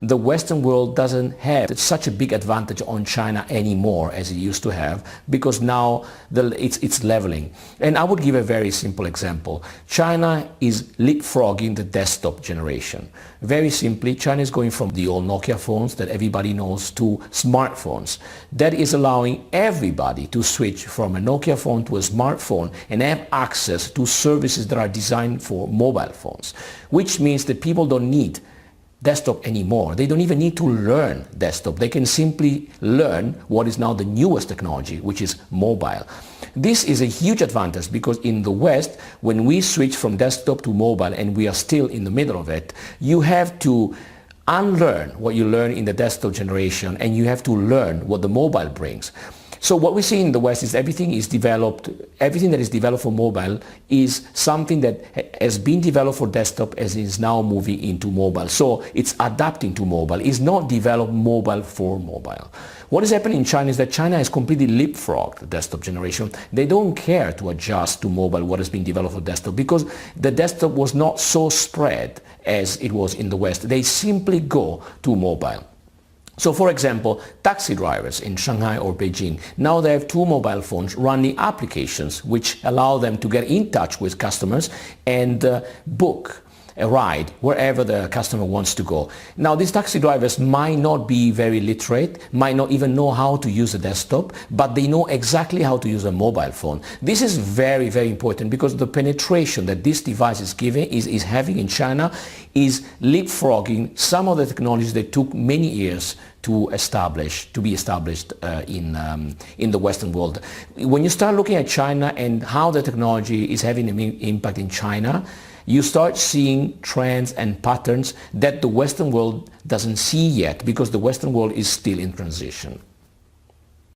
The Western world doesn't have such a big advantage on China anymore as it used to have, because now it's leveling. And I would give a very simple example. China is leapfrogging the desktop generation. Very simply, China is going from the old Nokia phones that everybody knows to smartphones. That is allowing everybody to switch from a Nokia phone to a smartphone and have access to services that are designed for mobile phones, which means that people don't need desktop anymore. They don't even need to learn desktop. They can simply learn what is now the newest technology, which is mobile. This is a huge advantage because in the West, when we switch from desktop to mobile and we are still in the middle of it, you have to unlearn what you learn in the desktop generation and you have to learn what the mobile brings. So what we see in the West is everything that is developed for mobile is something that has been developed for desktop and is now moving into mobile. So it's adapting to mobile. It's not developed mobile for mobile. What is happening in China is that China has completely leapfrogged the desktop generation. They don't care to adjust to mobile what has been developed for desktop because the desktop was not so spread as it was in the West. They simply go to mobile. So for example, taxi drivers in Shanghai or Beijing, now they have two mobile phones running applications which allow them to get in touch with customers and book a ride wherever the customer wants to go. Now these taxi drivers might not be very literate, might not even know how to use a desktop, but they know exactly how to use a mobile phone. This is very, very important because the penetration that this device is having in China is leapfrogging some of the technologies that took many years to be established in the Western world. When you start looking at China and how the technology is having an impact in China, you start seeing trends and patterns that the Western world doesn't see yet because the Western world is still in transition.